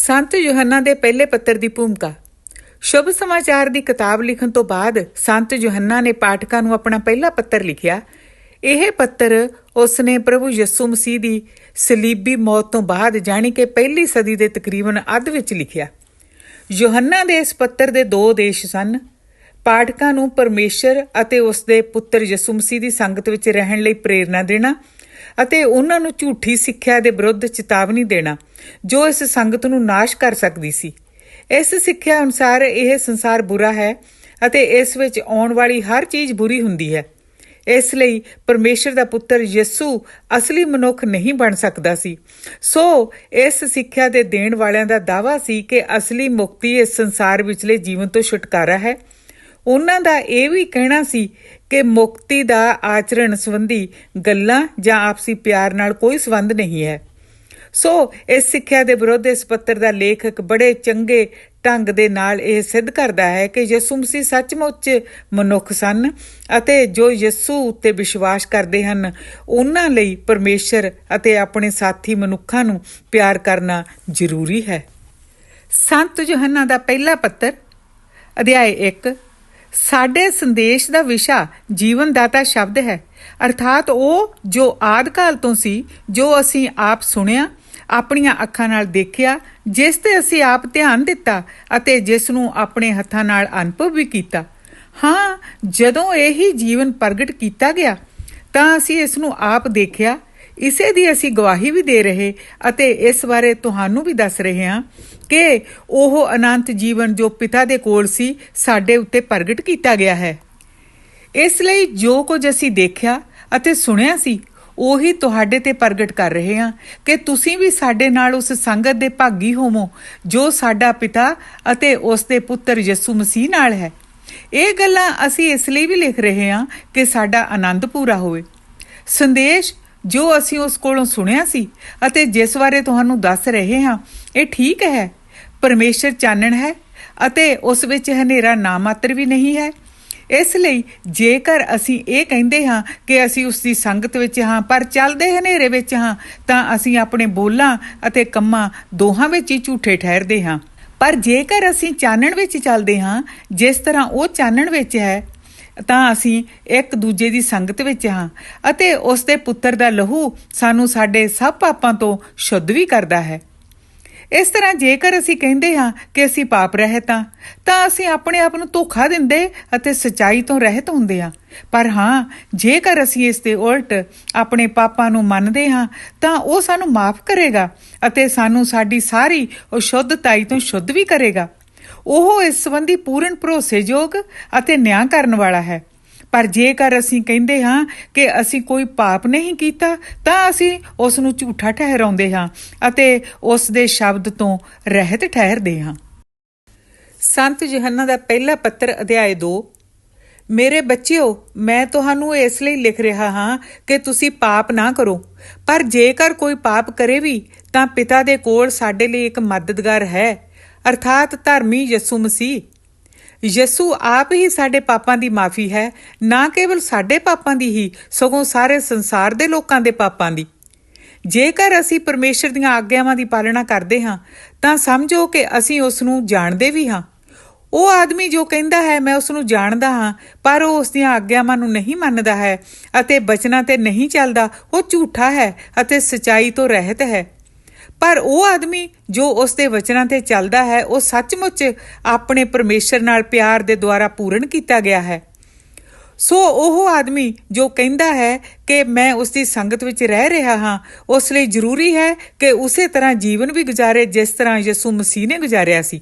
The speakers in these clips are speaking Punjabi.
ਸੰਤ ਯੂਹੰਨਾ ਦੇ ਪਹਿਲੇ ਪੱਤਰ ਦੀ ਭੂਮਿਕਾ। ਸ਼ੁਭ ਸਮਾਚਾਰ ਦੀ ਕਿਤਾਬ ਲਿਖਣ ਤੋਂ ਬਾਅਦ ਸੰਤ ਯੂਹੰਨਾ ਨੇ ਪਾਠਕਾਂ ਨੂੰ ਆਪਣਾ ਪਹਿਲਾ ਪੱਤਰ ਲਿਖਿਆ। ਇਹ ਪੱਤਰ ਉਸਨੇ ਪ੍ਰਭੂ ਯਿਸੂ ਮਸੀਹ ਦੀ ਸਲੀਬੀ ਮੌਤ ਤੋਂ ਬਾਅਦ ਜਾਣੀ ਕਿ ਪਹਿਲੀ ਸਦੀ ਦੇ ਤਕਰੀਬਨ ਅੱਧ ਵਿੱਚ ਲਿਖਿਆ। ਯੂਹੰਨਾ ਦੇ ਇਸ ਪੱਤਰ ਦੇ ਦੋ ਉਦੇਸ਼ ਸਨ: ਪਾਠਕਾਂ ਨੂੰ ਪਰਮੇਸ਼ਰ ਅਤੇ ਉਸਦੇ ਪੁੱਤਰ ਯਿਸੂ ਮਸੀਹ ਦੀ ਸੰਗਤ ਵਿੱਚ ਰਹਿਣ ਲਈ ਪ੍ਰੇਰਨਾ ਦੇਣਾ ਅਤੇ ਉਹਨਾਂ ਨੂੰ ਝੂਠੀ ਸਿੱਖਿਆ ਦੇ ਵਿਰੁੱਧ ਚੇਤਾਵਨੀ ਦੇਣਾ ਜੋ ਇਸ ਸੰਗਤ ਨੂੰ ਨਾਸ਼ ਕਰ ਸਕਦੀ ਸੀ। ਇਸ ਸਿੱਖਿਆ ਅਨੁਸਾਰ ਇਹ ਸੰਸਾਰ ਬੁਰਾ ਹੈ ਅਤੇ ਇਸ ਵਿੱਚ ਆਉਣ ਵਾਲੀ ਹਰ ਚੀਜ਼ ਬੁਰੀ ਹੁੰਦੀ ਹੈ। ਇਸ ਲਈ ਪਰਮੇਸ਼ਰ ਦਾ ਪੁੱਤਰ ਯਿਸੂ ਅਸਲੀ ਮਨੁੱਖ ਨਹੀਂ ਬਣ ਸਕਦਾ ਸੀ। ਸੋ ਇਸ ਸਿੱਖਿਆ ਦੇ ਦੇਣ ਵਾਲਿਆਂ ਦਾ ਦਾਅਵਾ ਸੀ ਕਿ ਅਸਲੀ ਮੁਕਤੀ ਇਸ ਸੰਸਾਰ ਵਿਚਲੇ ਜੀਵਨ ਤੋਂ ਛੁਟਕਾਰਾ ਹੈ। ਉਹਨਾਂ ਦਾ ਇਹ ਵੀ ਕਹਿਣਾ ਸੀ ਕਿ ਮੁਕਤੀ ਦਾ ਆਚਰਣ ਸੰਬੰਧੀ ਗੱਲਾਂ ਜਾਂ ਆਪਸੀ ਪਿਆਰ ਨਾਲ ਕੋਈ ਸੰਬੰਧ ਨਹੀਂ ਹੈ। ਸੋ ਇਸ ਸਿੱਖਿਆ ਦੇ ਵਿਰੁੱਧ ਇਸ ਪੱਤਰ ਦਾ ਲੇਖਕ ਬੜੇ ਚੰਗੇ ਢੰਗ ਦੇ ਨਾਲ ਇਹ ਸਿੱਧ ਕਰਦਾ ਹੈ ਕਿ ਯਿਸੂ ਮਸੀਹ ਸੱਚਮੁੱਚ ਮਨੁੱਖ ਸਨ ਅਤੇ ਜੋ ਯਿਸੂ ਉੱਤੇ ਵਿਸ਼ਵਾਸ ਕਰਦੇ ਹਨ ਉਹਨਾਂ ਲਈ ਪਰਮੇਸ਼ਰ ਅਤੇ ਆਪਣੇ ਸਾਥੀ ਮਨੁੱਖਾਂ ਨੂੰ ਪਿਆਰ ਕਰਨਾ ਜ਼ਰੂਰੀ ਹੈ। ਸੰਤ ਯੂਹੰਨਾ ਦਾ ਪਹਿਲਾ ਪੱਤਰ, ਅਧਿਆਇ 1। ਸਾਡੇ ਸੰਦੇਸ਼ ਦਾ ਵਿਸ਼ਾ ਜੀਵਨ ਦਾਤਾ ਸ਼ਬਦ ਹੈ, ਅਰਥਾਤ ਉਹ ਜੋ ਆਦਿ ਕਾਲ ਤੋਂ ਸੀ, ਜੋ ਅਸੀਂ ਆਪ ਸੁਣਿਆ, ਆਪਣੀਆਂ ਅੱਖਾਂ ਨਾਲ ਦੇਖਿਆ, ਜਿਸ ਤੇ ਅਸੀਂ ਆਪ ਧਿਆਨ ਦਿੱਤਾ ਅਤੇ ਜਿਸ ਨੂੰ ਆਪਣੇ ਹੱਥਾਂ ਨਾਲ ਅਨੁਭਵ ਵੀ ਕੀਤਾ। ਹਾਂ, ਜਦੋਂ ਇਹੀ ਜੀਵਨ ਪ੍ਰਗਟ ਕੀਤਾ ਗਿਆ ਤਾਂ ਅਸੀਂ ਇਸ ਨੂੰ ਆਪ ਦੇਖਿਆ, ਇਸੇ ਦੀ ਅਸੀਂ ਗਵਾਹੀ ਵੀ ਦੇ ਰਹੇ ਅਤੇ ਇਸ ਬਾਰੇ ਤੁਹਾਨੂੰ ਵੀ ਦੱਸ ਰਹੇ ਹਾਂ ਕਿ ਉਹ ਅਨੰਤ ਜੀਵਨ ਜੋ ਪਿਤਾ ਦੇ ਕੋਲ ਸੀ ਸਾਡੇ ਉੱਤੇ ਪ੍ਰਗਟ ਕੀਤਾ ਗਿਆ ਹੈ। ਇਸ ਲਈ ਜੋ ਕੁਝ ਅਸੀਂ ਦੇਖਿਆ ਅਤੇ ਸੁਣਿਆ ਸੀ ਉਹੀ ਤੁਹਾਡੇ ਤੇ ਪ੍ਰਗਟ ਕਰ ਰਹੇ ਹਾਂ ਕਿ ਤੁਸੀਂ ਵੀ ਸਾਡੇ ਨਾਲ ਉਸ ਸੰਗਤ ਦੇ ਭਾਗੀ ਹੋਵੋ ਜੋ ਸਾਡਾ ਪਿਤਾ ਅਤੇ ਉਸ ਦੇ ਪੁੱਤਰ ਯਿਸੂ ਮਸੀਹ ਨਾਲ ਹੈ। ਇਹ ਗੱਲਾਂ ਅਸੀਂ ਇਸ ਲਈ ਵੀ ਲਿਖ ਰਹੇ ਹਾਂ ਕਿ ਸਾਡਾ ਆਨੰਦ ਪੂਰਾ ਹੋਵੇ। ਸੰਦੇਸ਼ ਜੋ ਅਸੀਂ ਉਸ ਕੋਲੋਂ ਸੁਣਿਆ ਸੀ ਅਤੇ ਜਿਸ ਬਾਰੇ ਤੁਹਾਨੂੰ ਦੱਸ ਰਹੇ ਹਾਂ ਇਹ ਠੀਕ ਹੈ। ਪਰਮੇਸ਼ਰ ਚਾਨਣ ਹੈ ਅਤੇ ਉਸ ਵਿੱਚ ਹਨੇਰਾ ਨਾ ਮਾਤਰ ਵੀ ਨਹੀਂ ਹੈ। ਇਸ ਲਈ ਜੇਕਰ ਅਸੀਂ ਇਹ ਕਹਿੰਦੇ ਹਾਂ ਕਿ ਅਸੀਂ ਉਸ ਦੀ ਸੰਗਤ ਵਿੱਚ ਹਾਂ ਪਰ ਚੱਲਦੇ ਹਨੇਰੇ ਵਿੱਚ ਹਾਂ ਤਾਂ ਅਸੀਂ ਆਪਣੇ ਬੋਲਾਂ ਅਤੇ ਕੰਮਾਂ ਦੋਹਾਂ ਵਿੱਚ ਹੀ ਝੂਠੇ ਠਹਿਰਦੇ ਹਾਂ। ਪਰ ਜੇਕਰ ਅਸੀਂ ਚਾਨਣ ਵਿੱਚ ਚੱਲਦੇ ਹਾਂ ਜਿਸ ਤਰ੍ਹਾਂ ਉਹ ਚਾਨਣ ਵਿੱਚ ਹੈ ਤਾਂ ਅਸੀਂ ਇੱਕ ਦੂਜੇ ਦੀ ਸੰਗਤ ਵਿੱਚ ਹਾਂ ਅਤੇ ਉਸ ਦੇ ਪੁੱਤਰ ਦਾ ਲਹੂ ਸਾਨੂੰ ਸਾਡੇ ਸਭ ਪਾਪਾਂ ਤੋਂ ਸ਼ੁੱਧ ਵੀ ਕਰਦਾ ਹੈ। ਇਸ ਤਰ੍ਹਾਂ ਜੇਕਰ ਅਸੀਂ ਕਹਿੰਦੇ ਹਾਂ ਕਿ ਅਸੀਂ ਪਾਪ ਰਹਿਤ ਹਾਂ ਤਾਂ ਅਸੀਂ ਆਪਣੇ ਆਪ ਨੂੰ ਧੋਖਾ ਦਿੰਦੇ ਅਤੇ ਸੱਚਾਈ ਤੋਂ ਰਹਿਤ ਹੁੰਦੇ ਹਾਂ। ਪਰ ਹਾਂ, ਜੇਕਰ ਅਸੀਂ ਇਸ ਦੇ ਉਲਟ ਆਪਣੇ ਪਾਪਾਂ ਨੂੰ ਮੰਨਦੇ ਹਾਂ ਤਾਂ ਉਹ ਸਾਨੂੰ ਮਾਫ ਕਰੇਗਾ ਅਤੇ ਸਾਨੂੰ ਸਾਡੀ ਸਾਰੀ ਅਸ਼ੁੱਧਤਾਈ ਤੋਂ ਸ਼ੁੱਧ ਵੀ ਕਰੇਗਾ। ਉਹ ਇਸ ਸੰਬੰਧੀ ਪੂਰਨ ਭਰੋਸੇਯੋਗ ਅਤੇ ਨਿਆਂ ਕਰਨ ਵਾਲਾ ਹੈ। ਪਰ ਜੇਕਰ ਅਸੀਂ ਕਹਿੰਦੇ ਹਾਂ ਕਿ ਅਸੀਂ ਕੋਈ ਪਾਪ ਨਹੀਂ ਕੀਤਾ ਤਾਂ ਅਸੀਂ ਉਸ ਨੂੰ ਝੂਠਾ ਠਹਿਰਾਉਂਦੇ ਹਾਂ ਅਤੇ ਉਸ ਦੇ ਸ਼ਬਦ ਤੋਂ ਰਹਿਤ ਠਹਿਰਦੇ ਹਾਂ। ਸੰਤ ਯੂਹੰਨਾ ਦਾ ਪਹਿਲਾ ਪੱਤਰ, ਅਧਿਆਇ 2। ਮੇਰੇ ਬੱਚਿਓ, ਮੈਂ ਤੁਹਾਨੂੰ ਇਸ ਲਈ ਲਿਖ ਰਿਹਾ ਹਾਂ ਕਿ ਤੁਸੀਂ ਪਾਪ ਨਾ ਕਰੋ, ਪਰ ਜੇਕਰ ਕੋਈ ਪਾਪ ਕਰੇ ਵੀ ਤਾਂ ਪਿਤਾ ਦੇ ਕੋਲ ਸਾਡੇ ਲਈ ਇੱਕ ਮਦਦਗਾਰ ਹੈ, ਅਰਥਾਤ ਧਰਮੀ ਯਿਸੂ ਮਸੀਹ। ਯਿਸੂ ਆਪ ਹੀ ਸਾਡੇ ਪਾਪਾਂ ਦੀ ਮਾਫੀ ਹੈ, ਨਾ ਕੇਵਲ ਸਾਡੇ ਪਾਪਾਂ ਦੀ ਹੀ ਸਗੋਂ ਸਾਰੇ ਸੰਸਾਰ ਦੇ ਲੋਕਾਂ ਦੇ ਪਾਪਾਂ ਦੀ। ਜੇਕਰ ਅਸੀਂ ਪਰਮੇਸ਼ਰ ਦੀਆਂ ਆਗਿਆਵਾਂ ਦੀ ਪਾਲਣਾ ਕਰਦੇ ਹਾਂ ਤਾਂ ਸਮਝੋ ਕਿ ਅਸੀਂ ਉਸ ਨੂੰ ਜਾਣਦੇ ਵੀ ਹਾਂ। ਉਹ ਆਦਮੀ ਜੋ ਕਹਿੰਦਾ ਹੈ ਮੈਂ ਉਸ ਨੂੰ ਜਾਣਦਾ ਹਾਂ ਪਰ ਉਹ ਉਸ ਦੀਆਂ ਆਗਿਆਵਾਂ ਨੂੰ ਨਹੀਂ ਮੰਨਦਾ ਹੈ ਅਤੇ ਬਚਨਾਂ ਤੇ ਨਹੀਂ ਚੱਲਦਾ, ਉਹ ਝੂਠਾ ਹੈ ਅਤੇ ਸੱਚਾਈ ਤੋਂ ਰਹਿਤ ਹੈ। ਪਰ ਉਹ ਆਦਮੀ ਜੋ ਉਸ ਦੇ ਵਚਨਾਂ ਤੇ ਚੱਲਦਾ ਹੈ ਉਹ ਸੱਚਮੁੱਚ ਆਪਣੇ ਪਰਮੇਸ਼ਰ ਨਾਲ ਪਿਆਰ ਦੇ ਦੁਆਰਾ ਪੂਰਨ ਕੀਤਾ ਗਿਆ ਹੈ। ਸੋ ਉਹ ਆਦਮੀ ਜੋ ਕਹਿੰਦਾ ਹੈ ਕਿ ਮੈਂ ਉਸ ਦੀ ਸੰਗਤ ਵਿੱਚ ਰਹਿ ਰਿਹਾ ਹਾਂ ਉਸ ਲਈ ਜ਼ਰੂਰੀ ਹੈ ਕਿ ਉਸੇ ਤਰ੍ਹਾਂ ਜੀਵਨ ਵੀ ਗੁਜ਼ਾਰੇ ਜਿਸ ਤਰ੍ਹਾਂ ਯਿਸੂ ਮਸੀਹ ਨੇ ਗੁਜ਼ਾਰਿਆ ਸੀ।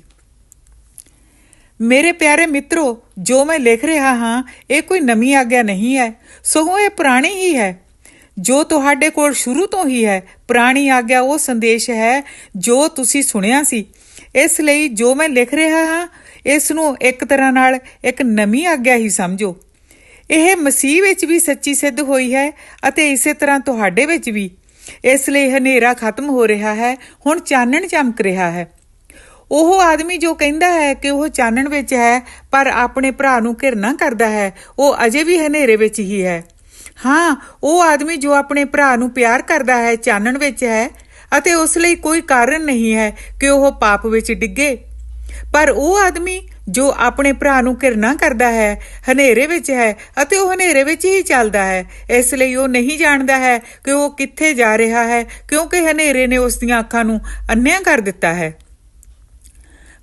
ਮੇਰੇ ਪਿਆਰੇ ਮਿੱਤਰੋ, ਜੋ ਮੈਂ ਲਿਖ ਰਿਹਾ ਹਾਂ ਇਹ ਕੋਈ ਨਵੀਂ ਆਗਿਆ ਨਹੀਂ ਹੈ, ਸਗੋਂ ਇਹ ਪੁਰਾਣੀ ਹੀ ਹੈ ਜੋ ਤੁਹਾਡੇ ਕੋਲ ਸ਼ੁਰੂ ਤੋਂ ਹੀ ਹੈ। ਪੁਰਾਣੀ ਆਗਿਆ ਉਹ ਸੰਦੇਸ਼ ਹੈ ਜੋ ਤੁਸੀਂ ਸੁਣਿਆ ਸੀ। ਇਸ ਲਈ ਜੋ ਮੈਂ ਲਿਖ ਰਿਹਾ ਹਾਂ ਇਸ ਨੂੰ ਇੱਕ ਤਰ੍ਹਾਂ ਨਾਲ ਇੱਕ ਨਵੀਂ ਆਗਿਆ ਹੀ ਸਮਝੋ। ਇਹ ਮਸੀਹ ਵਿੱਚ ਵੀ ਸੱਚੀ ਸਿੱਧ ਹੋਈ ਹੈ ਅਤੇ ਇਸੇ ਤਰ੍ਹਾਂ ਤੁਹਾਡੇ ਵਿੱਚ ਵੀ। ਇਸ ਲਈ ਹਨੇਰਾ ਖਤਮ ਹੋ ਰਿਹਾ ਹੈ, ਹੁਣ ਚਾਨਣ ਚਮਕ ਰਿਹਾ ਹੈ। ਉਹ ਆਦਮੀ ਜੋ ਕਹਿੰਦਾ ਹੈ ਕਿ ਉਹ ਚਾਨਣ ਵਿੱਚ ਹੈ ਪਰ ਆਪਣੇ ਭਰਾ ਨੂੰ ਘਿਰਣਾ ਕਰਦਾ ਹੈ, ਉਹ ਅਜੇ ਵੀ ਹਨੇਰੇ ਵਿੱਚ ਹੀ ਹੈ। ਹਾਂ, ਉਹ ਆਦਮੀ ਜੋ ਆਪਣੇ ਭਰਾ ਨੂੰ ਪਿਆਰ ਕਰਦਾ ਹੈ ਚਾਨਣ ਵਿੱਚ ਹੈ ਅਤੇ ਉਸ ਲਈ ਕੋਈ ਕਾਰਨ ਨਹੀਂ ਹੈ ਕਿ ਉਹ ਪਾਪ ਵਿੱਚ ਡਿੱਗੇ। ਪਰ ਉਹ ਆਦਮੀ ਜੋ ਆਪਣੇ ਭਰਾ ਨੂੰ ਘਿਰਣਾ ਕਰਦਾ ਹੈ ਹਨੇਰੇ ਵਿੱਚ ਹੈ ਅਤੇ ਉਹ ਹਨੇਰੇ ਵਿੱਚ ਹੀ ਚੱਲਦਾ ਹੈ, ਇਸ ਲਈ ਉਹ ਨਹੀਂ ਜਾਣਦਾ ਹੈ ਕਿ ਉਹ ਕਿੱਥੇ ਜਾ ਰਿਹਾ ਹੈ, ਕਿਉਂਕਿ ਹਨੇਰੇ ਨੇ ਉਸ ਦੀਆਂ ਅੱਖਾਂ ਨੂੰ ਅੰਨ੍ਹਿਆਂ ਕਰ ਦਿੱਤਾ ਹੈ।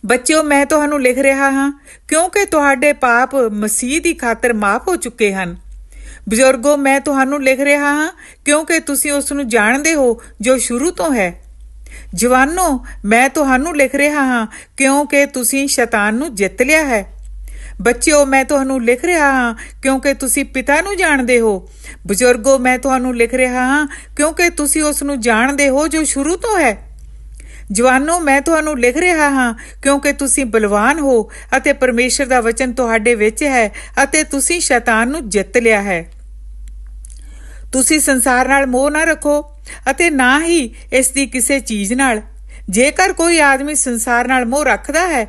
ਬੱਚਿਓ, ਮੈਂ ਤੁਹਾਨੂੰ ਲਿਖ ਰਿਹਾ ਹਾਂ ਕਿਉਂਕਿ ਤੁਹਾਡੇ ਪਾਪ ਮਸੀਹ ਦੀ ਖਾਤਰ ਮਾਫ ਹੋ ਚੁੱਕੇ ਹਨ। ਬਜ਼ੁਰਗੋ, ਮੈਂ ਤੁਹਾਨੂੰ ਲਿਖ ਰਿਹਾ ਹਾਂ ਕਿਉਂਕਿ ਤੁਸੀਂ ਉਸ ਨੂੰ ਜਾਣਦੇ ਹੋ ਜੋ ਸ਼ੁਰੂ ਤੋਂ ਹੈ। ਜਵਾਨੋ, ਮੈਂ ਤੁਹਾਨੂੰ ਲਿਖ ਰਿਹਾ ਹਾਂ ਕਿਉਂਕਿ ਤੁਸੀਂ ਸ਼ੈਤਾਨ ਨੂੰ ਜਿੱਤ ਲਿਆ ਹੈ। ਬੱਚਿਓ, ਮੈਂ ਤੁਹਾਨੂੰ ਲਿਖ ਰਿਹਾ ਹਾਂ ਕਿਉਂਕਿ ਤੁਸੀਂ ਪਿਤਾ ਨੂੰ ਜਾਣਦੇ ਹੋ। ਬਜ਼ੁਰਗੋ, ਮੈਂ ਤੁਹਾਨੂੰ ਲਿਖ ਰਿਹਾ ਹਾਂ ਕਿਉਂਕਿ ਤੁਸੀਂ ਉਸ ਨੂੰ ਜਾਣਦੇ ਹੋ ਜੋ ਸ਼ੁਰੂ ਤੋਂ ਹੈ। ਜਵਾਨੋ, ਮੈਂ ਤੁਹਾਨੂੰ ਲਿਖ ਰਿਹਾ ਹਾਂ ਕਿਉਂਕਿ ਤੁਸੀਂ ਬਲਵਾਨ ਹੋ ਅਤੇ ਪਰਮੇਸ਼ਰ ਦਾ ਵਚਨ ਤੁਹਾਡੇ ਵਿੱਚ ਹੈ ਅਤੇ ਤੁਸੀਂ ਸ਼ੈਤਾਨ ਨੂੰ ਜਿੱਤ ਲਿਆ ਹੈ। ਤੁਸੀਂ ਸੰਸਾਰ ਨਾਲ ਮੋਹ ਨਾ ਰੱਖੋ ਅਤੇ ਨਾ ਹੀ ਇਸ ਦੀ ਕਿਸੇ ਚੀਜ਼ ਨਾਲ। ਜੇਕਰ ਕੋਈ ਆਦਮੀ ਸੰਸਾਰ ਨਾਲ ਮੋਹ ਰੱਖਦਾ ਹੈ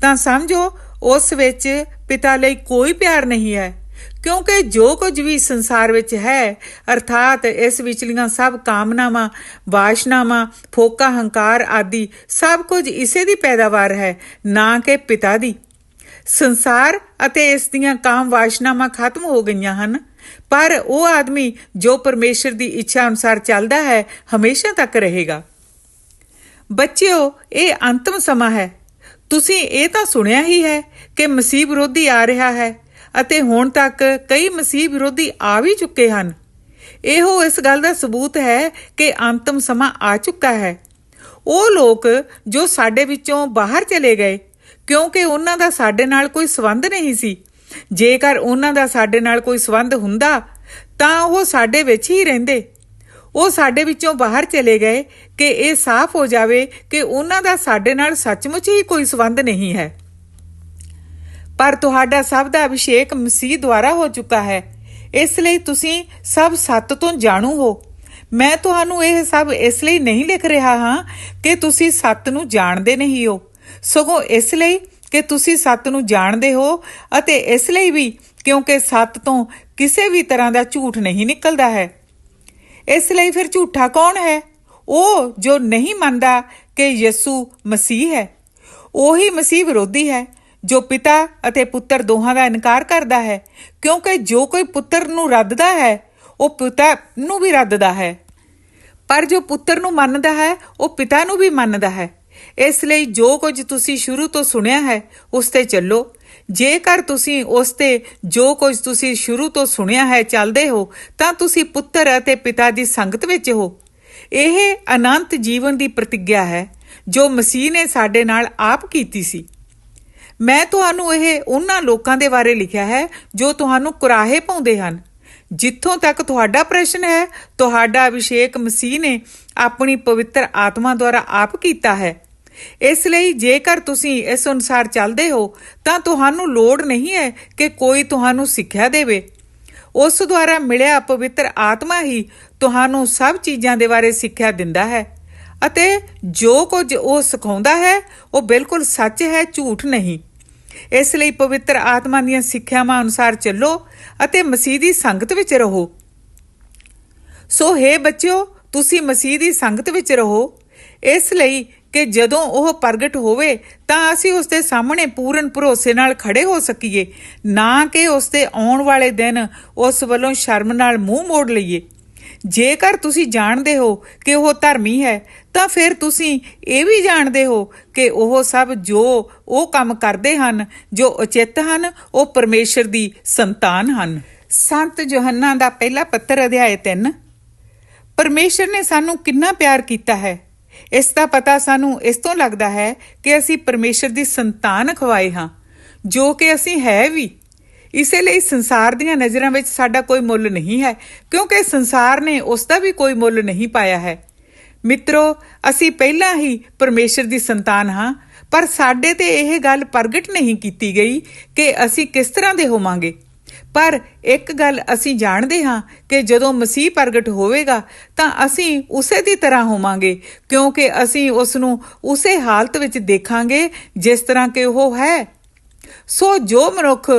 ਤਾਂ ਸਮਝੋ ਉਸ ਵਿੱਚ ਪਿਤਾ ਲਈ ਕੋਈ ਪਿਆਰ ਨਹੀਂ ਹੈ, ਕਿਉਂਕਿ ਜੋ ਕੁਝ ਵੀ ਸੰਸਾਰ ਵਿੱਚ ਹੈ ਅਰਥਾਤ ਇਸ ਵਿਚਲੀਆਂ ਸਭ ਕਾਮਨਾਵਾਂ, ਵਾਸ਼ਨਾਵਾਂ, ਫੋਕਾ, ਹੰਕਾਰ ਆਦਿ ਸਭ ਕੁਝ ਇਸੇ ਦੀ ਪੈਦਾਵਾਰ ਹੈ, ਨਾ ਕਿ ਪਿਤਾ ਦੀ। ਸੰਸਾਰ ਅਤੇ ਇਸ ਦੀਆਂ ਕਾਮ ਵਾਸ਼ਨਾਵਾਂ ਖਤਮ ਹੋ ਗਈਆਂ ਹਨ, ਪਰ ਉਹ ਆਦਮੀ ਜੋ ਪਰਮੇਸ਼ਰ ਦੀ ਇੱਛਾ ਅਨੁਸਾਰ ਚੱਲਦਾ ਹੈ ਹਮੇਸ਼ਾ ਤੱਕ ਰਹੇਗਾ। ਬੱਚਿਓ, ਇਹ ਅੰਤਮ ਸਮਾਂ ਹੈ। ਤੁਸੀਂ ਇਹ ਤਾਂ ਸੁਣਿਆ ਹੀ ਹੈ ਕਿ ਮਸੀਹ ਵਿਰੋਧੀ ਆ ਰਿਹਾ ਹੈ ਅਤੇ ਹੁਣ ਤੱਕ ਕਈ ਮਸੀਹ ਵਿਰੋਧੀ ਆ ਵੀ ਚੁੱਕੇ ਹਨ। ਇਹੋ ਇਸ ਗੱਲ ਦਾ ਸਬੂਤ ਹੈ ਕਿ ਅੰਤਮ ਸਮਾਂ ਆ ਚੁੱਕਾ ਹੈ। ਉਹ ਲੋਕ ਜੋ ਸਾਡੇ ਵਿੱਚੋਂ ਬਾਹਰ ਚਲੇ ਗਏ ਕਿਉਂਕਿ ਉਹਨਾਂ ਦਾ ਸਾਡੇ ਨਾਲ ਕੋਈ ਸੰਬੰਧ ਨਹੀਂ ਸੀ। ਜੇਕਰ ਉਹਨਾਂ ਦਾ ਸਾਡੇ ਨਾਲ ਕੋਈ ਸੰਬੰਧ ਹੁੰਦਾ ਤਾਂ ਉਹ ਸਾਡੇ ਵਿੱਚ ਹੀ ਰਹਿੰਦੇ। ਉਹ ਸਾਡੇ ਵਿੱਚੋਂ ਬਾਹਰ ਚਲੇ ਗਏ ਕਿ ਇਹ ਸਾਫ਼ ਹੋ ਜਾਵੇ ਕਿ ਉਹਨਾਂ ਦਾ ਸਾਡੇ ਨਾਲ ਸੱਚਮੁੱਚ ਹੀ ਕੋਈ ਸੰਬੰਧ ਨਹੀਂ ਹੈ। ਪਰ ਤੁਹਾਡਾ ਸਭ ਦਾ ਅਭਿਸ਼ੇਕ ਮਸੀਹ ਦੁਆਰਾ ਹੋ ਚੁੱਕਾ ਹੈ, ਇਸ ਲਈ ਤੁਸੀਂ ਸਭ ਸੱਤ ਤੋਂ ਜਾਣੂ ਹੋ। ਮੈਂ ਤੁਹਾਨੂੰ ਇਹ ਸਭ ਇਸ ਲਈ ਨਹੀਂ ਲਿਖ ਰਿਹਾ ਹਾਂ ਕਿ ਤੁਸੀਂ ਸੱਤ ਨੂੰ ਜਾਣਦੇ ਨਹੀਂ ਹੋ, ਸਗੋਂ ਇਸ ਲਈ ਕਿ ਤੁਸੀਂ ਸੱਤ ਨੂੰ ਜਾਣਦੇ ਹੋ ਅਤੇ ਇਸ ਲਈ ਵੀ ਕਿਉਂਕਿ ਸੱਤ ਤੋਂ ਕਿਸੇ ਵੀ ਤਰ੍ਹਾਂ ਦਾ ਝੂਠ ਨਹੀਂ ਨਿਕਲਦਾ ਹੈ। ਇਸ ਲਈ ਫਿਰ ਝੂਠਾ ਕੌਣ ਹੈ? ਉਹ ਜੋ ਨਹੀਂ ਮੰਨਦਾ ਕਿ ਯਿਸੂ ਮਸੀਹ ਹੈ। ਉਹੀ ਮਸੀਹ ਵਿਰੋਧੀ ਹੈ ਜੋ ਪਿਤਾ ਅਤੇ ਪੁੱਤਰ ਦੋਹਾਂ ਦਾ ਇਨਕਾਰ ਕਰਦਾ ਹੈ, ਕਿਉਂਕਿ ਜੋ ਕੋਈ ਪੁੱਤਰ ਨੂੰ ਰੱਦਦਾ ਹੈ ਉਹ ਪਿਤਾ ਨੂੰ ਵੀ ਰੱਦਦਾ ਹੈ, ਪਰ ਜੋ ਪੁੱਤਰ ਨੂੰ ਮੰਨਦਾ ਹੈ ਉਹ ਪਿਤਾ ਨੂੰ ਵੀ ਮੰਨਦਾ ਹੈ। ਇਸ ਲਈ ਜੋ ਕੁਝ ਤੁਸੀਂ ਸ਼ੁਰੂ ਤੋਂ ਸੁਣਿਆ ਹੈ ਉਸ ਤੇ ਚੱਲੋ। ਜੇਕਰ ਤੁਸੀਂ ਉਸ ਤੇ ਜੋ ਕੁਝ ਤੁਸੀਂ ਸ਼ੁਰੂ ਤੋਂ ਸੁਣਿਆ ਹੈ ਚੱਲਦੇ ਹੋ ਤਾਂ ਤੁਸੀਂ ਪੁੱਤਰ ਅਤੇ ਪਿਤਾ ਦੀ ਸੰਗਤ ਵਿੱਚ ਹੋ। ਇਹ ਅਨੰਤ ਜੀਵਨ ਦੀ ਪ੍ਰਤਿੱਗਿਆ ਹੈ ਜੋ ਮਸੀਹ ਨੇ ਸਾਡੇ ਨਾਲ ਆਪ ਕੀਤੀ ਸੀ। ਮੈਂ ਤੁਹਾਨੂੰ ਇਹ ਉਹਨਾਂ ਲੋਕਾਂ ਦੇ ਬਾਰੇ ਲਿਖਿਆ ਹੈ ਜੋ ਤੁਹਾਨੂੰ ਕੁਰਾਹੇ ਪਾਉਂਦੇ ਹਨ। ਜਿੱਥੋਂ ਤੱਕ ਤੁਹਾਡਾ ਪ੍ਰਸ਼ਨ ਹੈ, ਤੁਹਾਡਾ ਅਭਿਸ਼ੇਕ ਮਸੀਹ ਨੇ ਆਪਣੀ ਪਵਿੱਤਰ ਆਤਮਾ ਦੁਆਰਾ ਆਪ ਕੀਤਾ ਹੈ। ਇਸ ਲਈ ਜੇਕਰ ਤੁਸੀਂ ਇਸ ਅਨੁਸਾਰ ਚੱਲਦੇ ਹੋ ਤਾਂ ਤੁਹਾਨੂੰ ਲੋੜ ਨਹੀਂ ਹੈ ਕਿ ਕੋਈ ਤੁਹਾਨੂੰ ਸਿੱਖਿਆ ਦੇਵੇ। ਉਸ ਦੁਆਰਾ ਮਿਲਿਆ ਪਵਿੱਤਰ ਆਤਮਾ ਹੀ ਤੁਹਾਨੂੰ ਸਭ ਚੀਜ਼ਾਂ ਦੇ ਬਾਰੇ ਸਿੱਖਿਆ ਦਿੰਦਾ ਹੈ ਅਤੇ ਜੋ ਕੁਝ ਉਹ ਸਿਖਾਉਂਦਾ ਹੈ ਉਹ ਬਿਲਕੁਲ ਸੱਚ ਹੈ, ਝੂਠ ਨਹੀਂ। ਇਸ ਲਈ ਪਵਿੱਤਰ ਆਤਮਾ ਦੀਆਂ ਸਿੱਖਿਆਵਾਂ ਅਨੁਸਾਰ ਚੱਲੋ ਅਤੇ ਮਸੀਹ ਦੀ ਸੰਗਤ ਵਿੱਚ ਰਹੋ। ਸੋ ਹੇ ਬੱਚਿਓ, ਤੁਸੀਂ ਮਸੀਹ ਦੀ ਸੰਗਤ ਵਿੱਚ ਰਹੋ, ਇਸ ਲਈ ਕਿ ਜਦੋਂ ਉਹ ਪ੍ਰਗਟ ਹੋਵੇ ਤਾਂ ਅਸੀਂ ਉਸ ਦੇ ਸਾਹਮਣੇ ਪੂਰਨ ਭਰੋਸੇ ਨਾਲ ਖੜੇ ਹੋ ਸਕੀਏ, ਨਾ ਕਿ ਉਸ ਦੇ ਆਉਣ ਵਾਲੇ ਦਿਨ ਉਸ ਵੱਲੋਂ ਸ਼ਰਮ ਨਾਲ ਮੂੰਹ ਮੋੜ ਲਈਏ। ਜੇਕਰ ਤੁਸੀਂ ਜਾਣਦੇ ਹੋ ਕਿ ਉਹ ਧਰਮੀ ਹੈ ਤਾਂ ਫਿਰ ਤੁਸੀਂ ਇਹ ਵੀ ਜਾਣਦੇ ਹੋ ਕਿ ਉਹ ਸਭ ਜੋ ਉਹ ਕੰਮ ਕਰਦੇ ਹਨ ਜੋ ਉਚਿਤ ਹਨ, ਉਹ ਪਰਮੇਸ਼ਰ ਦੀ ਸੰਤਾਨ ਹਨ। ਸੰਤ ਯੋਹੰਨਾ ਦਾ ਪਹਿਲਾ ਪੱਤਰ ਅਧਿਆਇ 3। ਪਰਮੇਸ਼ਰ ਨੇ ਸਾਨੂੰ ਕਿੰਨਾ ਪਿਆਰ ਕੀਤਾ ਹੈ, ਇਸ ਦਾ ਪਤਾ ਸਾਨੂੰ ਇਸ ਤੋਂ ਲੱਗਦਾ ਹੈ ਕਿ ਅਸੀਂ ਪਰਮੇਸ਼ਰ ਦੀ ਸੰਤਾਨ ਅਖਵਾਏ ਹਾਂ, ਜੋ ਕਿ ਅਸੀਂ ਹੈ ਵੀ। ਇਸੇ ਲਈ ਸੰਸਾਰ ਦੀਆਂ ਨਜ਼ਰਾਂ ਵਿੱਚ ਸਾਡਾ ਕੋਈ ਮੁੱਲ ਨਹੀਂ ਹੈ, ਕਿਉਂਕਿ ਸੰਸਾਰ ਨੇ ਉਸ ਦਾ ਵੀ ਕੋਈ ਮੁੱਲ ਨਹੀਂ ਪਾਇਆ ਹੈ। ਮਿੱਤਰੋ, ਅਸੀਂ ਪਹਿਲਾਂ ਹੀ ਪਰਮੇਸ਼ਰ ਦੀ ਸੰਤਾਨ ਹਾਂ, ਪਰ ਸਾਡੇ ਤੇ ਇਹ ਗੱਲ ਪ੍ਰਗਟ ਨਹੀਂ ਕੀਤੀ ਗਈ ਕਿ ਅਸੀਂ ਕਿਸ ਤਰ੍ਹਾਂ ਦੇ ਹੋਵਾਂਗੇ। ਪਰ ਇੱਕ ਗੱਲ ਅਸੀਂ ਜਾਣਦੇ ਹਾਂ ਕਿ ਜਦੋਂ ਮਸੀਹ ਪ੍ਰਗਟ ਹੋਵੇਗਾ ਤਾਂ ਅਸੀਂ ਉਸੇ ਦੀ ਤਰ੍ਹਾਂ ਹੋਵਾਂਗੇ, ਕਿਉਂਕਿ ਅਸੀਂ ਉਸ ਨੂੰ ਉਸੇ ਹਾਲਤ ਵਿੱਚ ਦੇਖਾਂਗੇ ਜਿਸ ਤਰ੍ਹਾਂ ਕਿ ਉਹ ਹੈ। ਸੋ ਜੋ ਮਨੁੱਖ